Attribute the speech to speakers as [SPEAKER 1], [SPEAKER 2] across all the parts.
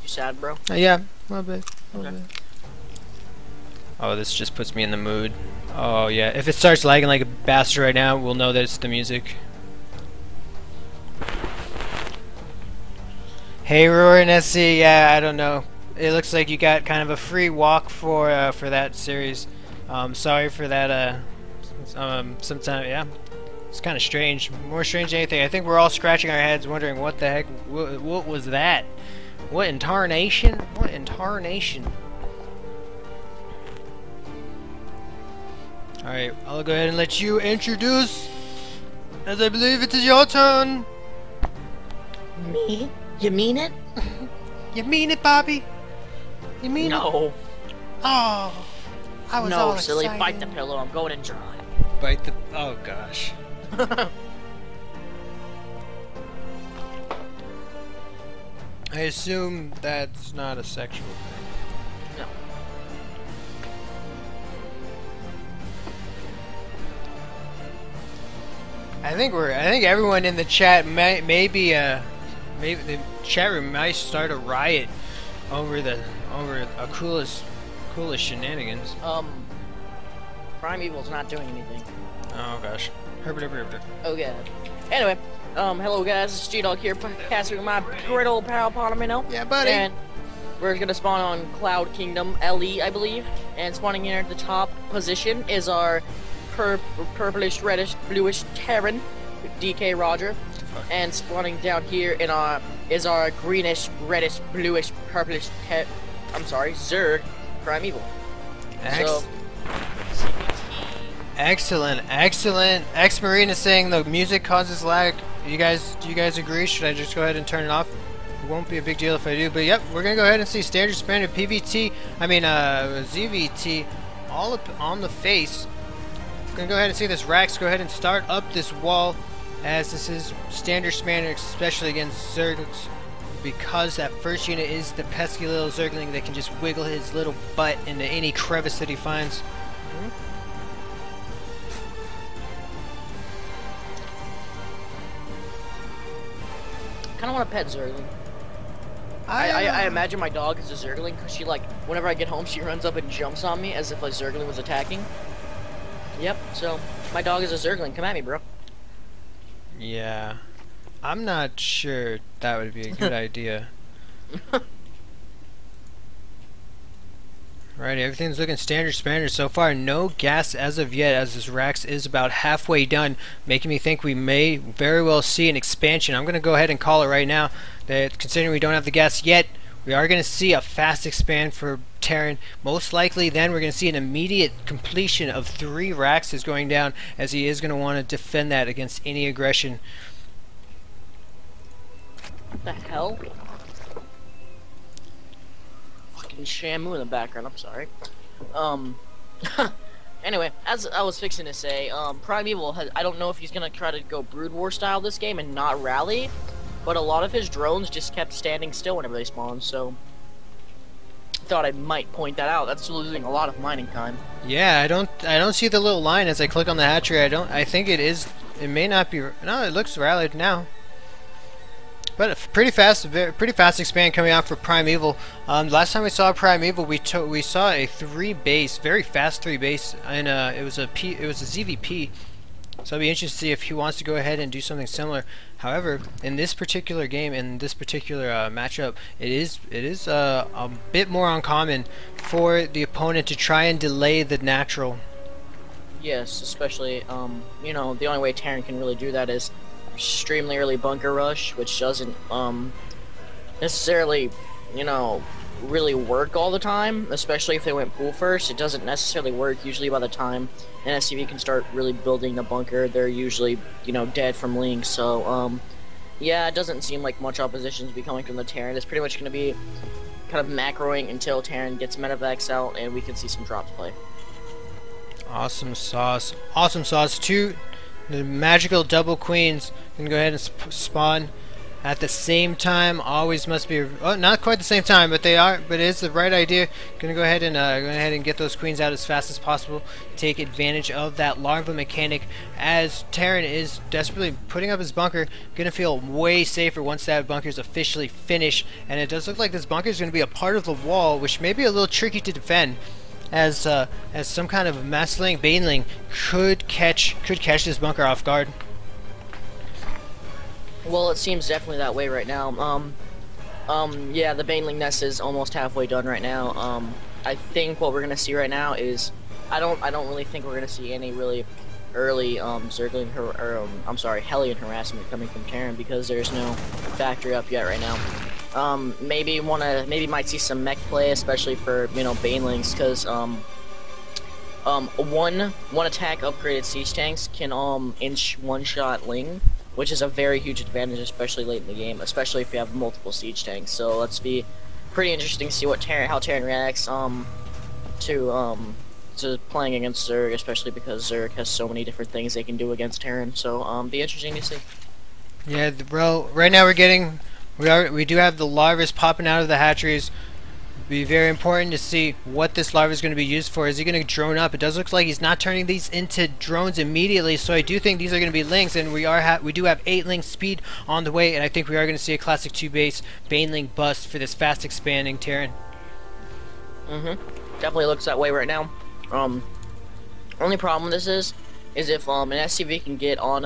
[SPEAKER 1] You sad, bro?
[SPEAKER 2] Yeah, a little bit.
[SPEAKER 1] Okay.
[SPEAKER 2] Oh, this just puts me in the mood. Oh yeah, if it starts lagging like a bastard right now, we'll know that it's the music. Hey, Roar and SC, yeah, I don't know. It looks like you got kind of a free walk for that series. Sorry for that. Sometimes, yeah, it's kind of strange. More strange than anything. I think we're all scratching our heads, wondering what the heck, what was that? What in tarnation? What in tarnation? Alright, I'll go ahead and let you introduce, as I believe it is your turn.
[SPEAKER 1] Me? You mean it?
[SPEAKER 2] You mean it, Bobby? You mean it?
[SPEAKER 1] No.
[SPEAKER 2] Oh, I was all
[SPEAKER 1] No, silly.
[SPEAKER 2] excited.
[SPEAKER 1] Bite the pillow. I'm going in dry.
[SPEAKER 2] Bite the... Oh, gosh. I assume that's not a sexual thing.
[SPEAKER 1] No.
[SPEAKER 2] I think everyone in the chat maybe the chat room might start a riot over a coolest shenanigans.
[SPEAKER 1] Primevil's not doing anything.
[SPEAKER 2] Oh gosh. Herbert.
[SPEAKER 1] Oh god. Anyway, hello guys, it's G-Dog here, casting with my great old pal Ponomino.
[SPEAKER 2] Yeah, buddy.
[SPEAKER 1] And we're gonna spawn on Cloud Kingdom LE, I believe. And spawning here at the top position is our purplish, reddish, bluish Terran, dkroger. And spawning down here is our greenish, reddish, bluish, purplish Zerg Primeval. So
[SPEAKER 2] Excellent. X Marine is saying the music causes lag. Do you guys agree? Should I just go ahead and turn it off? It won't be a big deal if I do, but yep, we're gonna go ahead and see standard standard PVT. ZVT all up on the face. We're gonna go ahead and see this Rax go ahead and start up this wall, as this is standard standard, especially against Zerglings, because that first unit is the pesky little Zergling that can just wiggle his little butt into any crevice that he finds.
[SPEAKER 1] I kind of want to pet Zergling. I imagine my dog is a Zergling because she, like, whenever I get home, she runs up and jumps on me as if a Zergling was attacking. Yep, so my dog is a Zergling. Come at me, bro.
[SPEAKER 2] Yeah, I'm not sure that would be a good idea. Alrighty, everything's looking standard so far. No gas as of yet, as this Rax is about halfway done, making me think we may very well see an expansion. I'm going to go ahead and call it right now, that considering we don't have the gas yet, we are going to see a fast expand for Terran. Most likely then we're going to see an immediate completion of 3 Raxes going down, as he is going to want to defend that against any aggression.
[SPEAKER 1] What the hell? Fucking Shamu in the background, I'm sorry. Anyway, as I was fixing to say, Primeval has, I don't know if he's gonna try to go Brood War style this game and not rally, but a lot of his drones just kept standing still whenever they spawned, so thought I might point that out. That's losing a lot of mining time.
[SPEAKER 2] Yeah, I don't see the little line as I click on the hatchery. I think it is, it may not be, no, it looks rallied now. But a pretty fast expand coming out for Primeval. Last time we saw Primeval, we saw a 3 base, very fast 3 base, and it was a ZVP. So I'll be interested to see if he wants to go ahead and do something similar. However, in this particular game, in this particular matchup, it is a bit more uncommon for the opponent to try and delay the natural.
[SPEAKER 1] Yes, especially you know, the only way Terran can really do that is extremely early bunker rush, which doesn't necessarily, you know, really work all the time, especially if they went pool first. It doesn't necessarily work. Usually by the time an SCV can start really building the bunker, they're usually, you know, dead from links. So yeah, it doesn't seem like much opposition to be coming from the Terran. It's pretty much going to be kind of macroing until Terran gets medevacs out and we can see some drops play.
[SPEAKER 2] Awesome sauce. Awesome sauce. The magical double queens can go ahead and spawn at the same time. Always must be, oh, not quite the same time, but they are. But it is the right idea. Gonna go ahead and get those queens out as fast as possible. Take advantage of that larva mechanic, as Terran is desperately putting up his bunker. Gonna feel way safer once that bunker is officially finished. And it does look like this bunker is gonna be a part of the wall, which may be a little tricky to defend, as some kind of mass-slaying baneling could catch this bunker off guard.
[SPEAKER 1] Well, it seems definitely that way right now. Yeah, the baneling nest is almost halfway done right now. I think what we're gonna see right now is, I don't really think we're gonna see any really early Zergling I'm sorry, Hellion harassment coming from Terran, because there's no factory up yet right now. Maybe might see some mech play, especially for, you know, banelings, because one attack upgraded siege tanks can one-shot Ling, which is a very huge advantage, especially late in the game, especially if you have multiple siege tanks. So let's be pretty interesting to see how Terran reacts to playing against Zerg, especially because Zerg has so many different things they can do against Terran. So be interesting to see.
[SPEAKER 2] Yeah, bro. Right now we do have the larvas popping out of the hatcheries. Be very important to see what this larva is going to be used for. Is he going to drone up? It does look like he's not turning these into drones immediately, so I do think these are going to be lings, and we do have 8 ling speed on the way, and I think we are going to see a classic 2 base baneling bust for this fast expanding Terran.
[SPEAKER 1] Definitely looks that way right now. Only problem with this is if an SCV can get on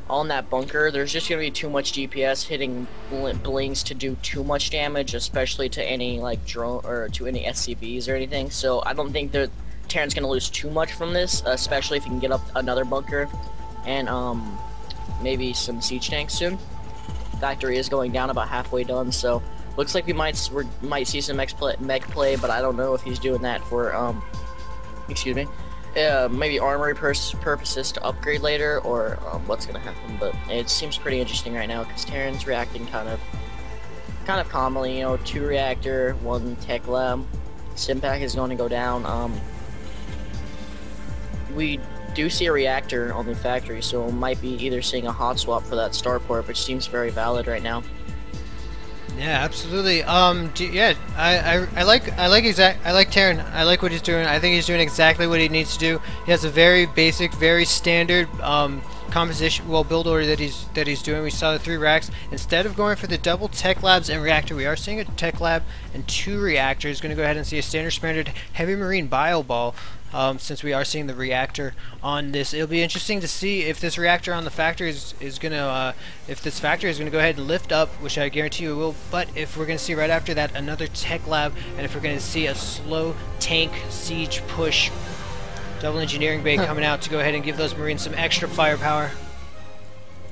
[SPEAKER 1] on that bunker, there's just gonna be too much DPS hitting blings to do too much damage, especially to any like drone or to any SCVs or anything. So I don't think that Terran's gonna lose too much from this, especially if he can get up another bunker and maybe some siege tanks soon. Factory is going down, about halfway done, so looks like we might see some mech play, but I don't know if he's doing that for excuse me. Maybe armory purposes to upgrade later, or what's gonna happen. But it seems pretty interesting right now because Terran's reacting kind of calmly. You know, 2 reactor, 1 tech lab. Simpack is going to go down. We do see a reactor on the factory, so might be either seeing a hot swap for that starport, which seems very valid right now.
[SPEAKER 2] Yeah, absolutely. Yeah, I like Terran. I like what he's doing. I think he's doing exactly what he needs to do. He has a very basic, very standard composition, build order that he's doing. We saw the 3 racks. Instead of going for the double tech labs and reactor, we are seeing a tech lab and 2 reactors. Going to go ahead and see a standard heavy marine bio ball. Since we are seeing the reactor on this, it'll be interesting to see if this reactor on the factory is gonna if this factory is gonna go ahead and lift up, which I guarantee you it will. But if we're gonna see right after that another tech lab, and if we're gonna see a slow tank siege push, double engineering bay coming out to go ahead and give those marines some extra firepower.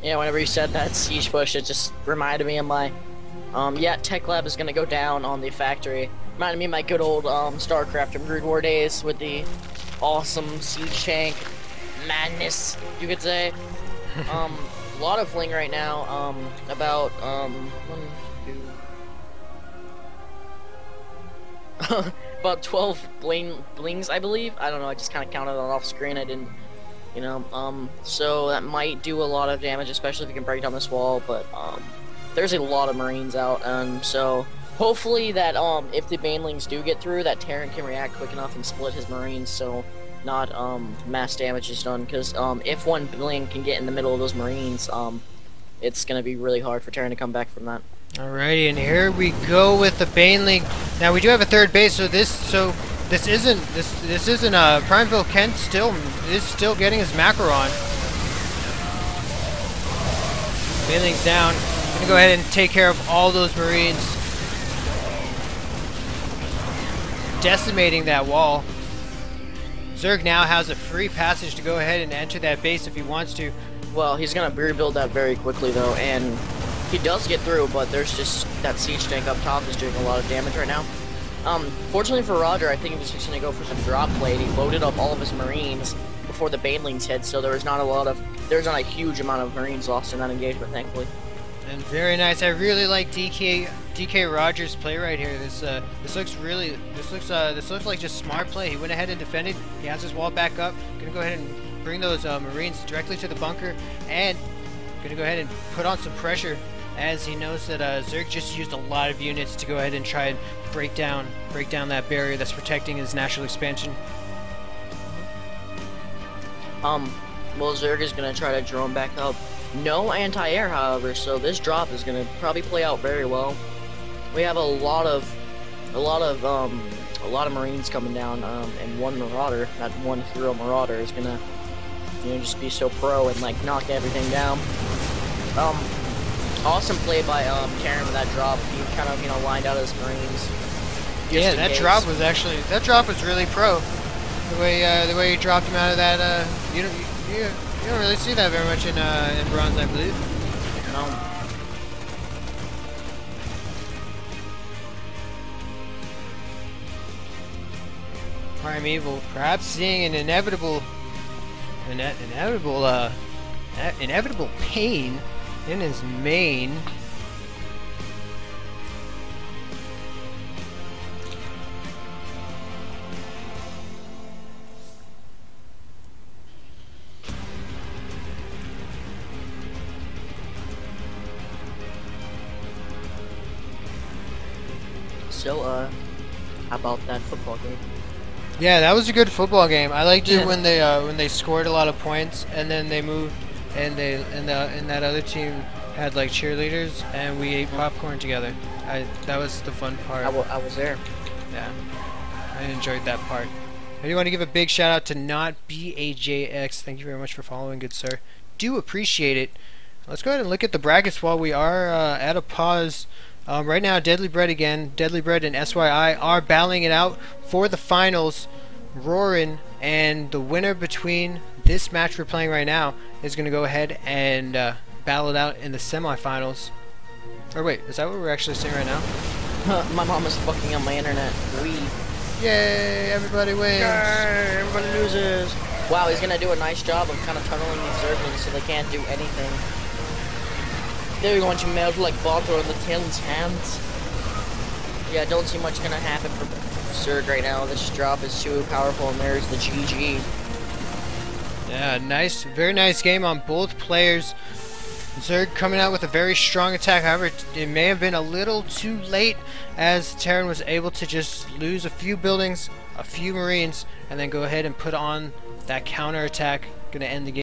[SPEAKER 1] Yeah, whenever you said that siege push, it just reminded me of my yeah, tech lab is gonna go down on the factory. Reminded me of my good old StarCraft and Brood War days with the awesome siege tank madness, you could say. A lot of fling right now. About 1, 2 about 12 blings, I believe. I don't know, I just kind of counted it off screen. I didn't, you know, so that might do a lot of damage, especially if you can break down this wall. But there's a lot of marines out, and so hopefully that if the banelings do get through, that Terran can react quick enough and split his marines, so not mass damage is done. Because if one bling can get in the middle of those marines, it's gonna be really hard for Terran to come back from that.
[SPEAKER 2] Alrighty, and here we go with the baneling. Now we do have a 3rd base, so this isn't Primevil. Kent is still getting his macro on. Baneling's down. Gonna go ahead and take care of all those marines, decimating that wall. Zerg now has a free passage to go ahead and enter that base if he wants to.
[SPEAKER 1] Well, he's gonna rebuild that very quickly though, and he does get through, but there's just that siege tank up top is doing a lot of damage right now. Fortunately for Roger, I think he was just gonna go for some drop plate. He loaded up all of his marines before the banelings hit, so there was not a huge amount of marines lost in that engagement, thankfully.
[SPEAKER 2] And very nice. I really like DK Rogers' play right here. This looks like just smart play. He went ahead and defended. He has his wall back up. Gonna go ahead and bring those marines directly to the bunker, and gonna go ahead and put on some pressure, as he knows that Zerg just used a lot of units to go ahead and try and break down that barrier that's protecting his natural expansion.
[SPEAKER 1] Well, Zerg is gonna try to drone back up. No anti-air, however, so this drop is gonna probably play out very well. We have a lot of Marines coming down, and one Marauder, that one hero Marauder, is gonna, just be so pro and like knock everything down. Awesome play by Terran with that drop. He kind of lined out his Marines.
[SPEAKER 2] Yeah, that drop was really pro. The way he dropped him out of that, you don't really see that very much in Bronze, I believe.
[SPEAKER 1] No.
[SPEAKER 2] Primevil, perhaps seeing an inevitable pain in his main.
[SPEAKER 1] So, how about that football game?
[SPEAKER 2] Yeah, that was a good football game. I liked it when they scored a lot of points and then they moved and that other team had like cheerleaders and we ate popcorn together. That was the fun part.
[SPEAKER 1] I was there.
[SPEAKER 2] Yeah, I enjoyed that part. I do want to give a big shout out to NotBAJX. Thank you very much for following, good sir. Do appreciate it. Let's go ahead and look at the brackets while we are at a pause. Right now, Deadly Bread again. Deadly Bread and SYI are battling it out for the finals. Roarin', and the winner between this match we're playing right now is going to go ahead and battle it out in the semifinals. Or wait, is that what we're actually seeing right now?
[SPEAKER 1] My mom is fucking on my internet.
[SPEAKER 2] Yay, everybody wins.
[SPEAKER 1] Yay, everybody loses. Wow, he's going to do a nice job of kind of tunneling these Zerglings so they can't do anything. They're going to melt like butter in the Talon's hands. Yeah, I don't see much gonna happen for Zerg right now. This drop is too powerful, and there's the GG.
[SPEAKER 2] Yeah, nice, very nice game on both players. Zerg coming out with a very strong attack. However, it may have been a little too late, as Terran was able to just lose a few buildings, a few Marines, and then go ahead and put on that counter attack. Gonna end the game.